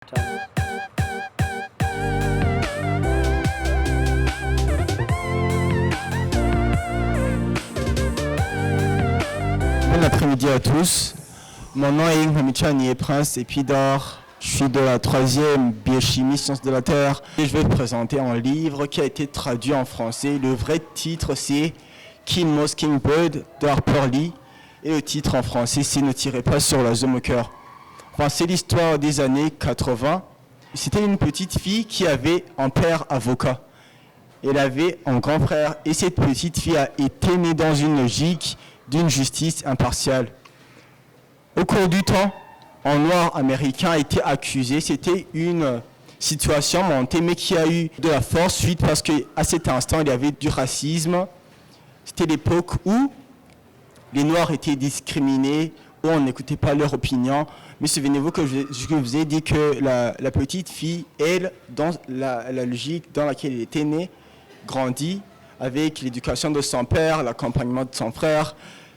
Bon après-midi à tous. Mon nom est Inghamichan Prince et puis je suis de la 3e biochimie sciences de la Terre et je vais vous présenter un livre qui a été traduit en français. Le vrai titre c'est Kill Mockingbird de Harper Lee et le titre en français c'est Ne tirez pas sur l'oiseau moqueur. Enfin, c'est l'histoire des années 80. C'était une petite fille qui avait un père avocat. Elle avait un grand frère et cette petite fille a été née dans une logique d'une justice impartiale. Au cours du temps, un noir américain a été accusé. C'était une situation montée, mais qui a eu de la force suite parce qu'à cet instant, il y avait du racisme. C'était l'époque où les Noirs étaient discriminés, où on n'écoutait pas leur opinion. Mais souvenez-vous que je vous ai dit que la petite fille, elle, dans la logique dans laquelle elle était née, grandit avec l'éducation de son père, l'accompagnement de son frère.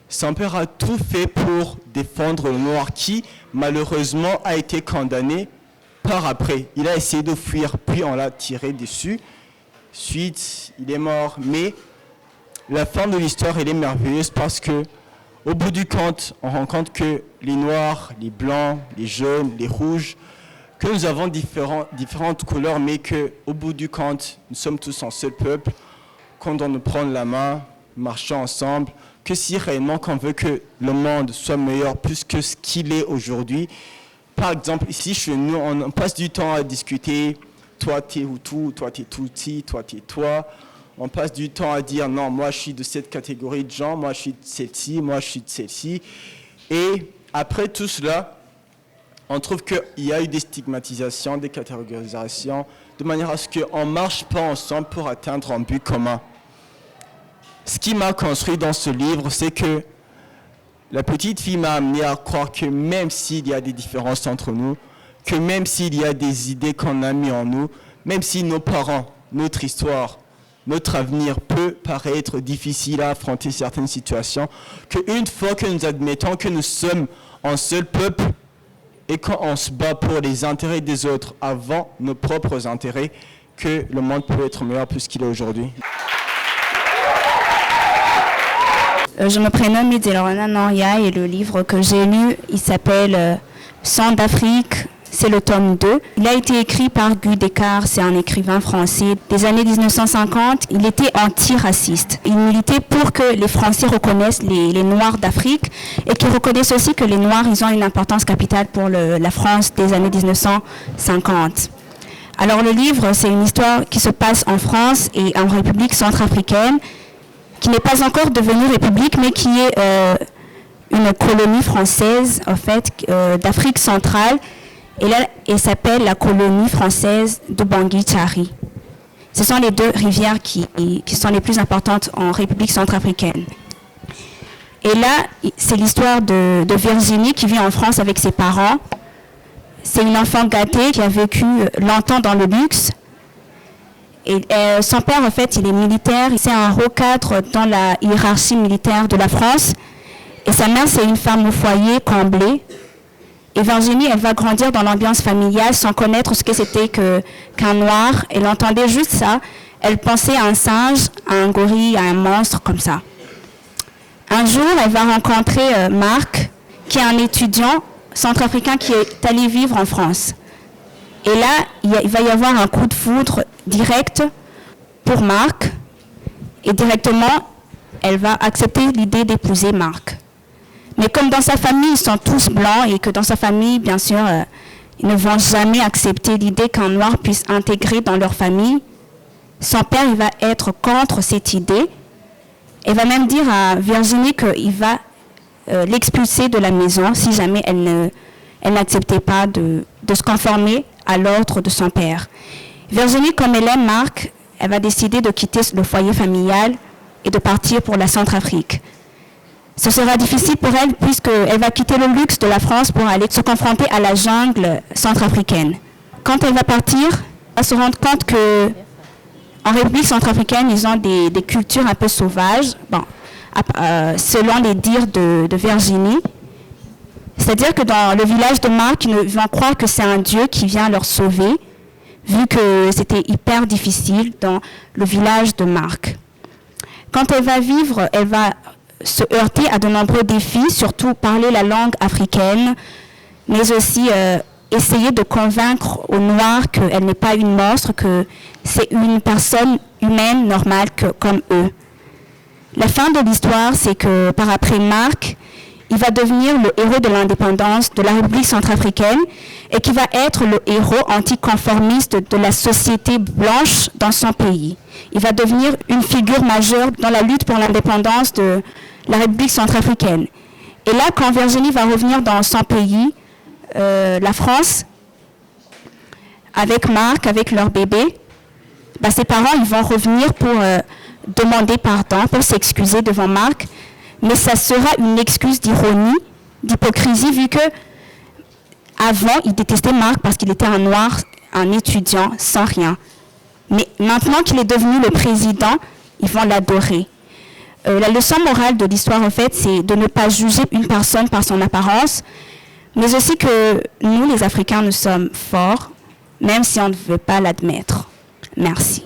Son père a tout fait pour défendre le noir qui, malheureusement, a été condamné par après. Il a essayé de fuir, puis on l'a tiré dessus. Ensuite, il est mort. Mais la fin de l'histoire, elle est merveilleuse parce que, au bout du compte, on rend compte que les noirs, les blancs, les jaunes, les rouges, que nous avons différentes couleurs, mais qu'au bout du compte, nous sommes tous un seul peuple. Quand on nous prend la main, marchons ensemble, que si réellement qu'on veut que le monde soit meilleur plus que ce qu'il est aujourd'hui. Par exemple, ici chez nous, on passe du temps à discuter, toi t'es Hutu, toi t'es Tutsi, toi t'es toi. On passe du temps à dire non, moi je suis de cette catégorie de gens, moi je suis de celle-ci, moi je suis de celle-ci. Et après tout cela, on trouve qu'il y a eu des stigmatisations, des catégorisations, de manière à ce qu'on ne marche pas ensemble pour atteindre un but commun. Ce qui m'a construit dans ce livre, c'est que la petite fille m'a amené à croire que même s'il y a des différences entre nous, que même s'il y a des idées qu'on a mis en nous, même si nos parents, notre histoire, notre avenir peut paraître difficile à affronter certaines situations, qu'une fois que nous admettons que nous sommes un seul peuple et qu'on se bat pour les intérêts des autres avant nos propres intérêts, que le monde peut être meilleur plus qu'il est aujourd'hui. Je me prénomme Idelorana Noria et le livre que j'ai lu, il s'appelle Sang d'Afrique, c'est le tome 2. Il a été écrit par Guy Descartes, c'est un écrivain français des années 1950. Il était anti-raciste. Il militait pour que les Français reconnaissent les Noirs d'Afrique et qu'ils reconnaissent aussi que les Noirs ils ont une importance capitale pour la France des années 1950. Alors le livre, c'est une histoire qui se passe en France et en République centrafricaine, qui n'est pas encore devenue république, mais qui est une colonie française, en fait, d'Afrique centrale. Et là, elle s'appelle la colonie française de Bangui-Chari. Ce sont les deux rivières qui sont les plus importantes en République centrafricaine. Et là, c'est l'histoire de Virginie qui vit en France avec ses parents. C'est une enfant gâtée qui a vécu longtemps dans le luxe. Et son père, en fait, il est militaire, c'est un haut cadre dans la hiérarchie militaire de la France. Et sa mère, c'est une femme au foyer, comblée. Et Virginie, elle va grandir dans l'ambiance familiale sans connaître ce que c'était qu'un noir. Elle entendait juste ça. Elle pensait à un singe, à un gorille, à un monstre, comme ça. Un jour, elle va rencontrer Marc, qui est un étudiant centrafricain qui est allé vivre en France. Et là, il va y avoir un coup de foudre direct pour Marc. Et directement, elle va accepter l'idée d'épouser Marc. Mais comme dans sa famille, ils sont tous blancs et que dans sa famille, bien sûr, ils ne vont jamais accepter l'idée qu'un noir puisse intégrer dans leur famille, son père il va être contre cette idée. Il va même dire à Virginie qu'il va l'expulser de la maison si jamais elle n'acceptait pas de se conformer à l'ordre de son père. Virginie, comme elle aime Marc, elle va décider de quitter le foyer familial et de partir pour la Centrafrique. Ce sera difficile pour elle puisqu'elle va quitter le luxe de la France pour aller se confronter à la jungle centrafricaine. Quand elle va partir, elle va se rendre compte qu'en République centrafricaine, ils ont des cultures un peu sauvages. Bon, selon les dires de Virginie, C'est-à-dire que dans le village de Marc, ils vont croire que c'est un Dieu qui vient leur sauver, vu que c'était hyper difficile dans le village de Marc. Quand elle va vivre, elle va se heurter à de nombreux défis, surtout parler la langue africaine, mais aussi essayer de convaincre aux Noirs qu'elle n'est pas une monstre, que c'est une personne humaine, normale, comme eux. La fin de l'histoire, c'est que par après Marc, il va devenir le héros de l'indépendance de la République centrafricaine et qui va être le héros anticonformiste de la société blanche dans son pays. Il va devenir une figure majeure dans la lutte pour l'indépendance de la République centrafricaine. Et là, quand Virginie va revenir dans son pays, la France, avec Marc, avec leur bébé, ses parents ils vont revenir pour demander pardon, pour s'excuser devant Marc. Mais ça sera une excuse d'ironie, d'hypocrisie, vu que avant, il détestait Marc parce qu'il était un noir, un étudiant, sans rien. Mais maintenant qu'il est devenu le président, ils vont l'adorer. La leçon morale de l'histoire, en fait, c'est de ne pas juger une personne par son apparence, mais aussi que nous, les Africains, nous sommes forts, même si on ne veut pas l'admettre. Merci.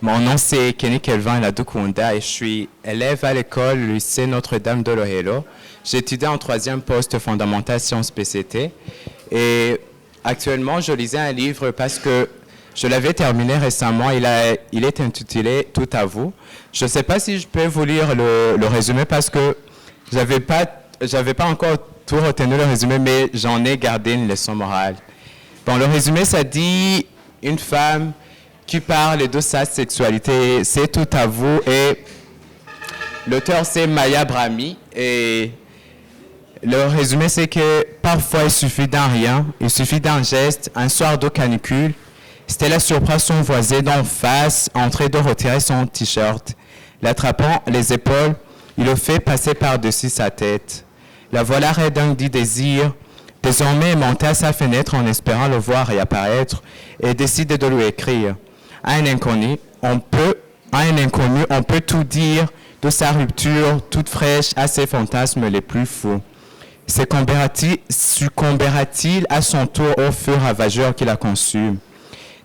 Mon nom c'est Kenny Kelvin Ladukunda et je suis élève à l'école lycée Notre-Dame de Lohelo. J'étudie en 3e poste fondamental sciences PCT et actuellement je lisais un livre parce que je l'avais terminé récemment. Il est intitulé Tout à vous. Je ne sais pas si je peux vous lire le résumé parce que j'avais pas encore tout retenu le résumé, mais j'en ai gardé une leçon morale. Bon, le résumé ça dit une femme qui parle de sa sexualité, c'est tout à vous. Et l'auteur, c'est Maya Brahmi. Et le résumé, c'est que parfois, il suffit d'un rien, il suffit d'un geste. Un soir de canicule, Stella surprend son voisin d'en face en train de retirer son t-shirt. L'attrapant les épaules, il le fait passer par-dessus sa tête. La voilà redingue du désir. Désormais, elle monte à sa fenêtre en espérant le voir réapparaître et décide de lui écrire. À un inconnu, on peut tout dire de sa rupture toute fraîche à ses fantasmes les plus fous. Succombera-t-il à son tour au feu ravageur qui la consume?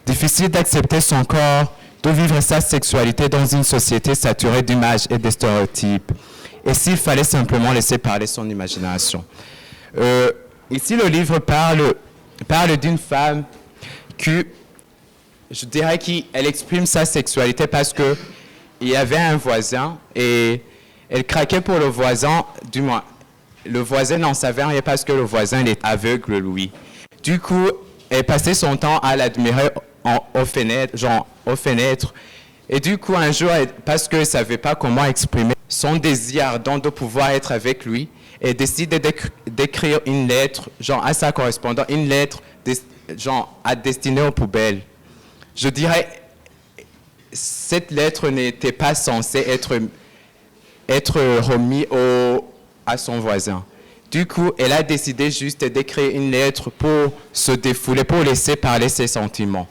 Difficile d'accepter son corps, de vivre sa sexualité dans une société saturée d'images et de stéréotypes. Et s'il fallait simplement laisser parler son imagination? Ici, le livre parle d'une femme qui, je dirais qu'elle exprime sa sexualité parce qu'il y avait un voisin et elle craquait pour le voisin, du moins, le voisin n'en savait rien parce que le voisin il est aveugle, lui. Du coup, elle passait son temps à l'admirer aux fenêtres. Et du coup, un jour, parce qu'elle ne savait pas comment exprimer son désir ardent de pouvoir être avec lui, elle décide d'écrire une lettre, à sa correspondante, une lettre, à destinée aux poubelles. Je dirais, cette lettre n'était pas censée être remise à son voisin. Du coup, elle a décidé juste d'écrire une lettre pour se défouler, pour laisser parler ses sentiments.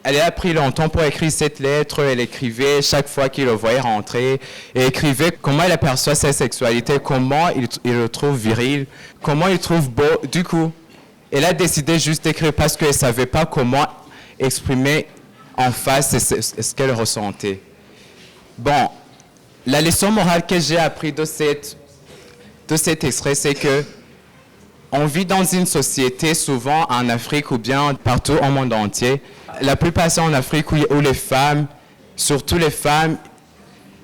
Elle a pris longtemps pour écrire cette lettre. Elle écrivait chaque fois qu'il le voyait rentrer. Elle écrivait comment elle aperçoit sa sexualité, comment il le trouve viril, comment il trouve beau. Du coup, elle a décidé juste d'écrire parce qu'elle ne savait pas comment exprimer en face ce qu'elle ressentait. Bon, la leçon morale que j'ai apprise de cet extrait, c'est que on vit dans une société, souvent en Afrique ou bien partout au monde entier. La plupart sont en Afrique où les femmes, surtout les femmes,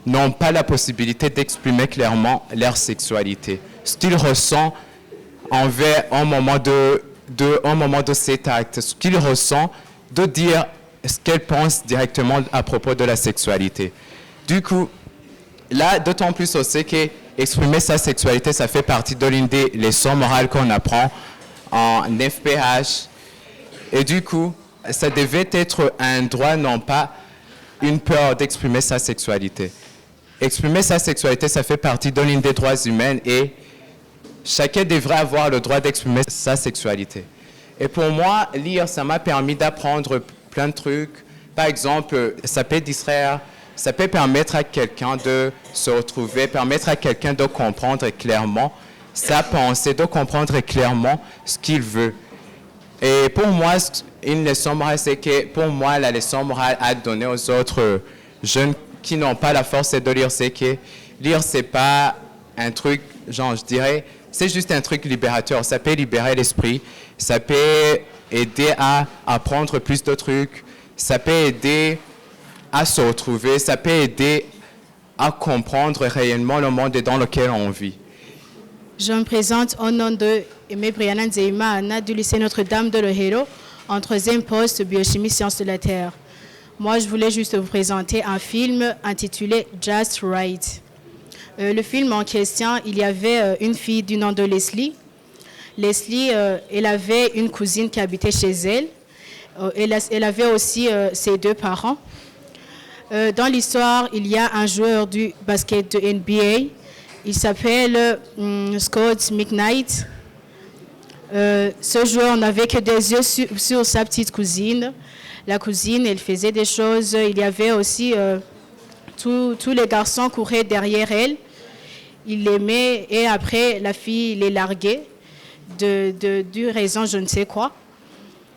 n'ont pas la possibilité d'exprimer clairement leur sexualité. Ce qu'ils ressentent envers un moment de cet acte, ce qu'ils ressentent, de dire ce qu'elles pensent directement à propos de la sexualité. Du coup, là, d'autant plus aussi qu'exprimer sa sexualité, ça fait partie de l'une des leçons morales qu'on apprend en FPH. Et du coup, ça devait être un droit, non pas une peur d'exprimer sa sexualité. Exprimer sa sexualité, ça fait partie de l'une des droits humains et chacun devrait avoir le droit d'exprimer sa sexualité. Et pour moi, lire, ça m'a permis d'apprendre plein de trucs. Par exemple, ça peut distraire, ça peut permettre à quelqu'un de se retrouver, permettre à quelqu'un de comprendre clairement sa pensée, de comprendre clairement ce qu'il veut. Et pour moi, une leçon morale, c'est que pour moi, la leçon morale à donner aux autres jeunes qui n'ont pas la force de lire, c'est que lire, c'est pas un truc, genre, je dirais, c'est juste un truc libérateur. Ça peut libérer l'esprit, ça peut aider à apprendre plus de trucs, ça peut aider à se retrouver, ça peut aider à comprendre réellement le monde dans lequel on vit. Je me présente au nom de Aimé Brianna Nzeimana du lycée Notre-Dame de Lehiro, en 3e poste biochimie sciences de la Terre. Moi, je voulais juste vous présenter un film intitulé Just Right. Le film en question, il y avait une fille du nom de Leslie. Leslie, elle avait une cousine qui habitait chez elle. Elle avait aussi ses 2 parents. Dans l'histoire, il y a un joueur du basket de NBA. Il s'appelle Scott McKnight. Ce joueur n'avait que des yeux sur sa petite cousine. La cousine, elle faisait des choses. Il y avait aussi tous les garçons couraient derrière elle. Il l'aimait et après, la fille les larguait de raison je ne sais quoi.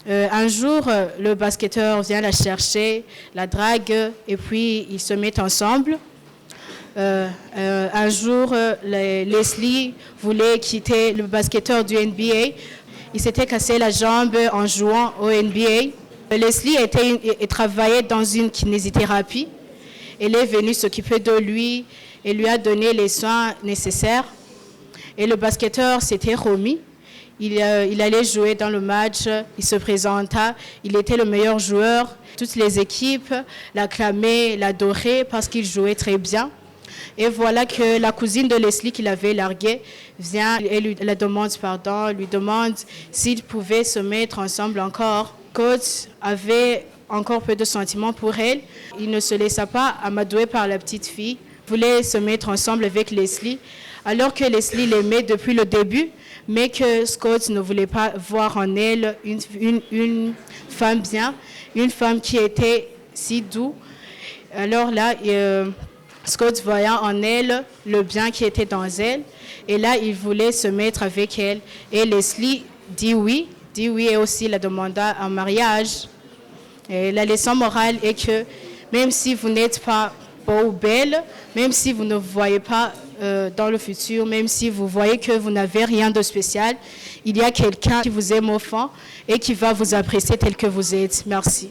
Un jour, le basketteur vient la chercher, la drague et puis ils se mettent ensemble. Un jour, Leslie voulait quitter le basketteur du NBA. Il s'était cassé la jambe en jouant au NBA. Leslie travaillait dans une kinésithérapie. Elle est venue s'occuper de lui et lui a donné les soins nécessaires. Et le basketteur s'était remis. Il allait jouer dans le match, il se présenta, il était le meilleur joueur. Toutes les équipes l'acclamaient, l'adoraient parce qu'il jouait très bien. Et voilà que la cousine de Leslie qui l'avait largué vient et lui demande s'ils pouvaient se mettre ensemble encore. Coach avait encore peu de sentiments pour elle. Il ne se laissa pas amadouer par la petite fille. Il voulait se mettre ensemble avec Leslie, alors que Leslie l'aimait depuis le début, mais que Scott ne voulait pas voir en elle une femme bien, une femme qui était si douce. Alors là, Scott voyant en elle le bien qui était dans elle, et là, il voulait se mettre avec elle. Et Leslie dit oui et aussi la demanda en mariage. Et la leçon morale est que même si vous n'êtes pas beau ou belle, même si vous ne voyez pas dans le futur, même si vous voyez que vous n'avez rien de spécial, il y a quelqu'un qui vous aime au fond et qui va vous apprécier tel que vous êtes. Merci.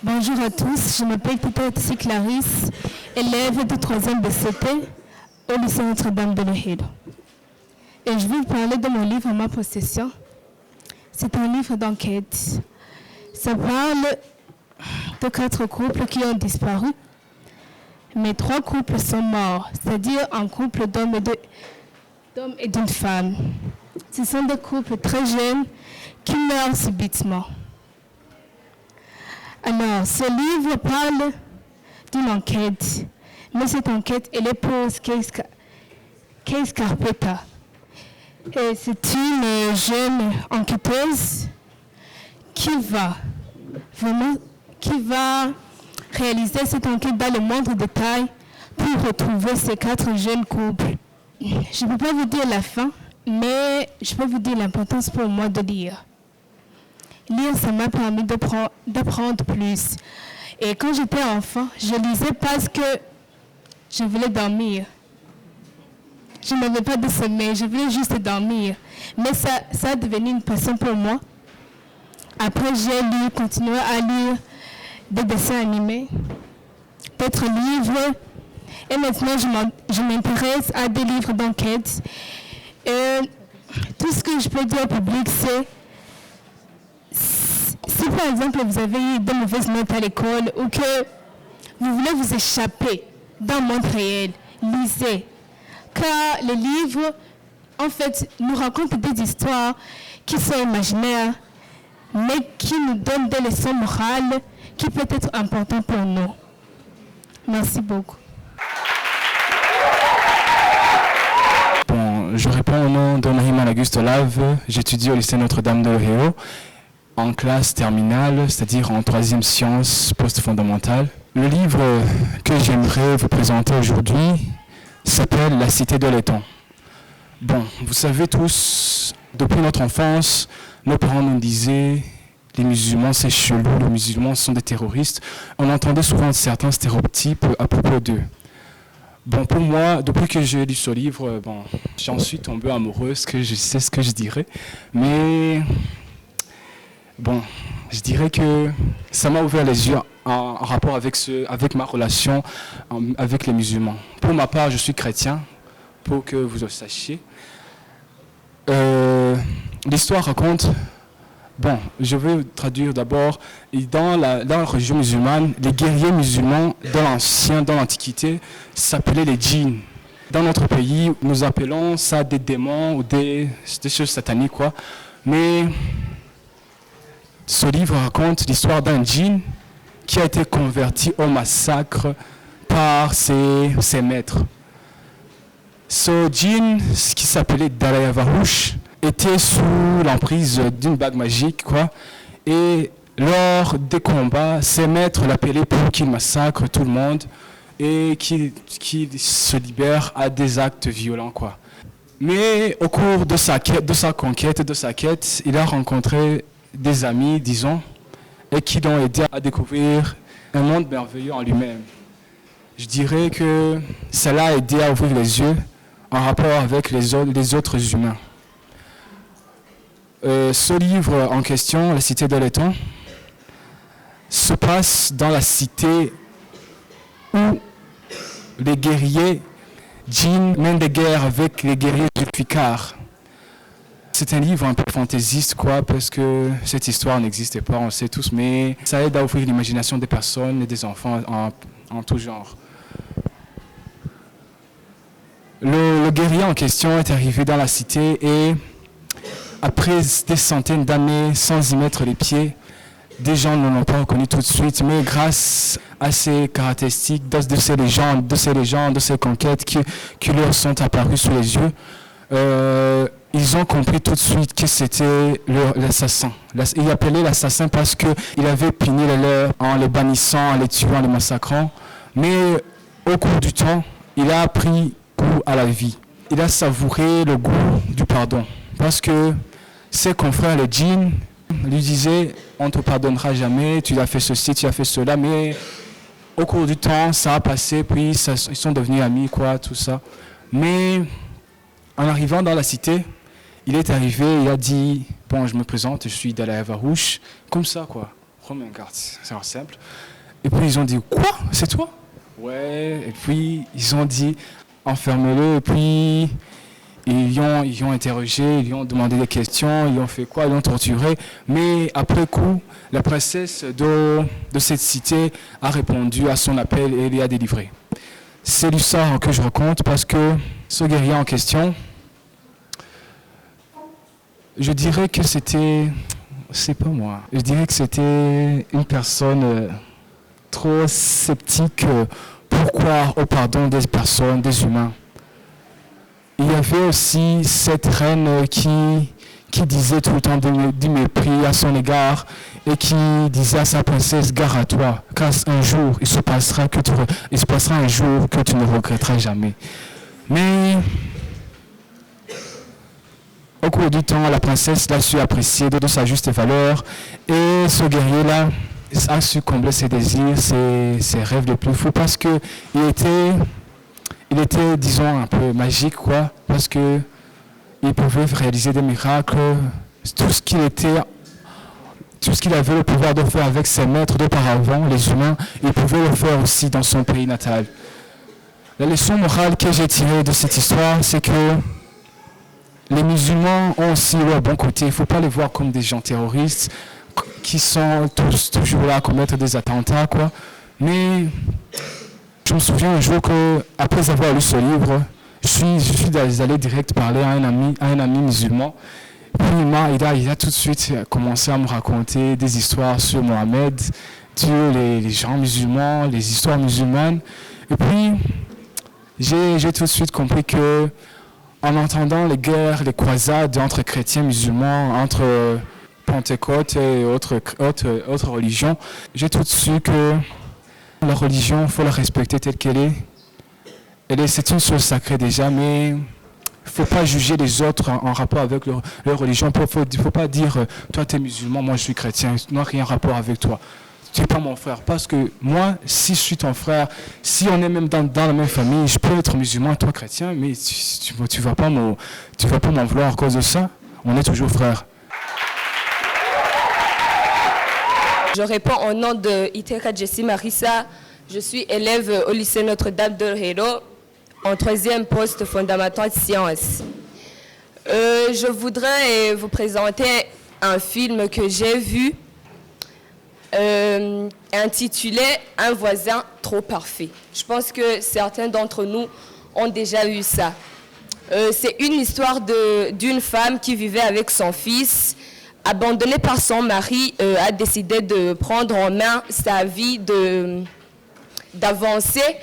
Bonjour à tous, je m'appelle Tita Clarisse, élève de 3e BCT au lycée Notre-Dame de Lehiro. Et je vais vous parler de mon livre en ma possession. C'est un livre d'enquête. Ça parle de 4 couples qui ont disparu, mais 3 couples sont morts, c'est-à-dire un couple d'hommes et d'une femme. Ce sont des couples très jeunes qui meurent subitement. Alors, ce livre parle d'une enquête, mais cette enquête, elle est pour Case Carpeta. Et c'est une jeune enquêteuse qui va réaliser cette enquête dans le moindre détail pour retrouver ces 4 jeunes couples. Je ne peux pas vous dire la fin, mais je peux vous dire l'importance pour moi de lire. Lire, ça m'a permis d'apprendre plus. Et quand j'étais enfant, je lisais parce que je voulais dormir. Je n'avais pas de sommeil, je voulais juste dormir. Mais ça a devenu une passion pour moi. Après, j'ai continué à lire des dessins animés, d'autres livres. Et maintenant, je m'intéresse à des livres d'enquête. Et tout ce que je peux dire au public, c'est si par exemple vous avez eu de mauvaises notes à l'école ou que vous voulez vous échapper dans le monde réel, lisez. Car les livres, en fait, nous racontent des histoires qui sont imaginaires, mais qui nous donnent des leçons morales qui peuvent être importantes pour nous. Merci beaucoup. Bon, je réponds au nom de Nahima Auguste Lave. J'étudie au lycée Notre-Dame de Lehiro. en classe terminale, c'est-à-dire en 3e sciences post-fondamentales. Le livre que j'aimerais vous présenter aujourd'hui s'appelle « La cité de l'étang ». Bon, vous savez tous, depuis notre enfance, nos parents nous disaient « les musulmans c'est chelou, les musulmans sont des terroristes ». On entendait souvent certains stéréotypes à propos d'eux. Bon, pour moi, depuis que j'ai lu ce livre, j'en suis tombé amoureux, c'est ce que je dirais. Mais bon, je dirais que ça m'a ouvert les yeux en rapport avec ma relation avec les musulmans. Pour ma part, je suis chrétien, pour que vous le sachiez. L'histoire raconte, je vais traduire d'abord, dans la religion musulmane, les guerriers musulmans dans l'Antiquité s'appelaient les djinns. Dans notre pays, nous appelons ça des démons ou des choses sataniques, quoi. Mais ce livre raconte l'histoire d'un djinn qui a été converti au massacre par ses maîtres. Ce djinn, qui s'appelait Dalaï-Varouche, était sous l'emprise d'une bague magique, quoi. Et lors des combats, ses maîtres l'appelaient pour qu'il massacre tout le monde et qu'il se libère à des actes violents, quoi. Mais au cours de sa quête, il a rencontré des amis, disons, et qui l'ont aidé à découvrir un monde merveilleux en lui-même. Je dirais que ça l'a aidé à ouvrir les yeux en rapport avec les autres humains. Ce livre en question, La cité de l'étang, se passe dans la cité où les guerriers djinns mènent des guerres avec les guerriers zulfikars. C'est un livre un peu fantaisiste, quoi, parce que cette histoire n'existait pas, on le sait tous, mais ça aide à ouvrir l'imagination des personnes et des enfants en tout genre. Le guerrier en question est arrivé dans la cité et après des centaines d'années sans y mettre les pieds, des gens ne l'ont pas reconnu tout de suite, mais grâce à ces caractéristiques, de ces légendes, de ces conquêtes qui leur sont apparues sous les yeux, ils ont compris tout de suite que c'était l'assassin. Il appelait l'assassin parce qu'il avait puni les leurs en les bannissant, en les tuant, en les massacrant. Mais au cours du temps, il a pris goût à la vie. Il a savouré le goût du pardon. Parce que ses confrères, les djinns, lui disaient « on ne te pardonnera jamais, tu as fait ceci, tu as fait cela ». Mais au cours du temps, ça a passé, puis ils sont devenus amis, quoi, tout ça. Mais en arrivant dans la cité, il est arrivé, il a dit « bon, je me présente, je suis Dalaï-Varouche », comme ça, quoi. Prends-moi une carte, c'est simple. Et puis ils ont dit « quoi, c'est toi ?» Ouais, et puis ils ont dit « enfermez-le », et puis ils l'ont interrogé, ils lui ont demandé des questions, ils ont fait quoi, ils l'ont torturé. Mais après coup, la princesse de cette cité a répondu à son appel et il a délivré. C'est l'histoire que je raconte parce que ce guerrier en question, je dirais que c'était une personne trop sceptique pour croire au pardon des personnes, des humains. Il y avait aussi cette reine qui disait tout le temps du mépris à son égard et qui disait à sa princesse « gare à toi, car un jour il se passera un jour que tu ne regretteras jamais ». Mais au cours du temps, la princesse l'a su apprécier de sa juste valeur et ce guerrier-là a su combler ses désirs, ses rêves les plus fous parce qu'il était, disons, un peu magique, quoi, parce qu'il pouvait réaliser des miracles, tout ce qu'il avait le pouvoir de faire avec ses maîtres d'auparavant, les humains, il pouvait le faire aussi dans son pays natal. La leçon morale que j'ai tirée de cette histoire, c'est que les musulmans ont aussi leur bon côté. Il ne faut pas les voir comme des gens terroristes qui sont toujours là à commettre des attentats, quoi. Mais je me souviens un jour qu'après avoir lu ce livre, je suis allé direct parler à un ami musulman. Puis il a tout de suite commencé à me raconter des histoires sur Mohamed, sur les gens musulmans, les histoires musulmanes. Et puis, j'ai tout de suite compris que en entendant les guerres, les croisades entre chrétiens et musulmans, Pentecôte et autres religions, j'ai tout de suite que la religion, il faut la respecter telle qu'elle est. C'est une chose sacrée déjà, mais il ne faut pas juger les autres en rapport avec leur religion. Il ne faut pas dire, toi tu es musulman, moi je suis chrétien, ça n'a rien rapport avec toi. Tu n'es pas mon frère. Parce que moi, si je suis ton frère, si on est même dans la même famille, je peux être musulman, toi chrétien, mais tu ne vas pas m'en vouloir à cause de ça. On est toujours frères. Je réponds au nom de Iteka Jessie Marissa. Je suis élève au lycée Notre-Dame de Héros en 3e poste fondamental sciences. Je voudrais vous présenter un film que j'ai vu intitulé « Un voisin trop parfait ». Je pense que certains d'entre nous ont déjà vu ça. C'est une histoire d'une femme qui vivait avec son fils, abandonnée par son mari, a décidé de prendre en main sa vie, d'avancer.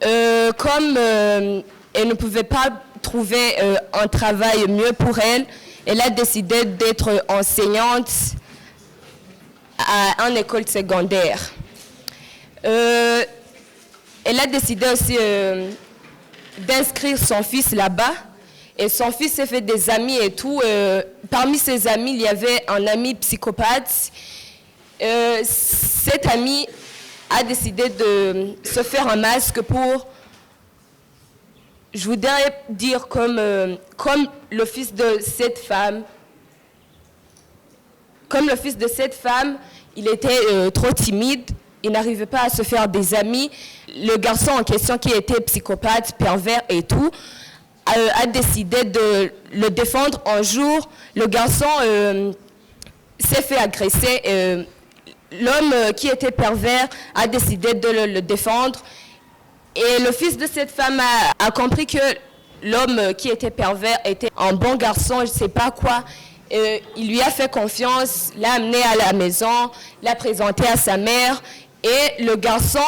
Comme elle ne pouvait pas trouver un travail mieux pour elle, elle a décidé d'être enseignante à une école secondaire. Elle a décidé aussi d'inscrire son fils là-bas. Et son fils s'est fait des amis et tout. Parmi ses amis, il y avait un ami psychopathe. Cet ami a décidé de se faire un masque pour, je voudrais dire comme le fils de cette femme. Comme le fils de cette femme, il était trop timide, il n'arrivait pas à se faire des amis. Le garçon en question, qui était psychopathe, pervers et tout, a décidé de le défendre. Un jour, le garçon s'est fait agresser. L'homme qui était pervers a décidé de le défendre. Et le fils de cette femme a compris que l'homme qui était pervers était un bon garçon, je ne sais pas quoi. Il lui a fait confiance, l'a amené à la maison, l'a présenté à sa mère. Et le garçon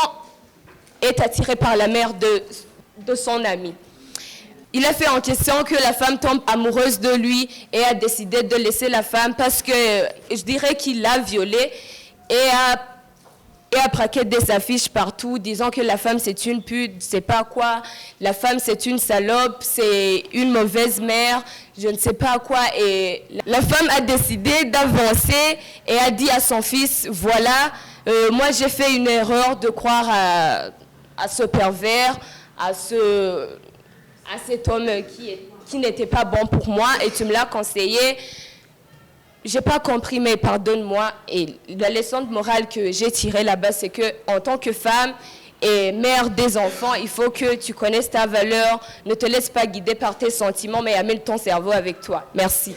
est attiré par la mère de son ami. Il a fait en question que la femme tombe amoureuse de lui et a décidé de laisser la femme parce que je dirais qu'il l'a violée et a braqué des affiches partout disant que la femme c'est une pute, je sais pas quoi, la femme c'est une salope, c'est une mauvaise mère, je ne sais pas quoi. Et la femme a décidé d'avancer et a dit à son fils, voilà, moi j'ai fait une erreur de croire à ce pervers, à cet homme qui n'était pas bon pour moi et tu me l'as conseillé. J'ai pas compris, mais pardonne-moi. Et la leçon de morale que j'ai tirée là-bas, c'est que en tant que femme et mère des enfants, il faut que tu connaisses ta valeur. Ne te laisse pas guider par tes sentiments, mais amène ton cerveau avec toi. Merci.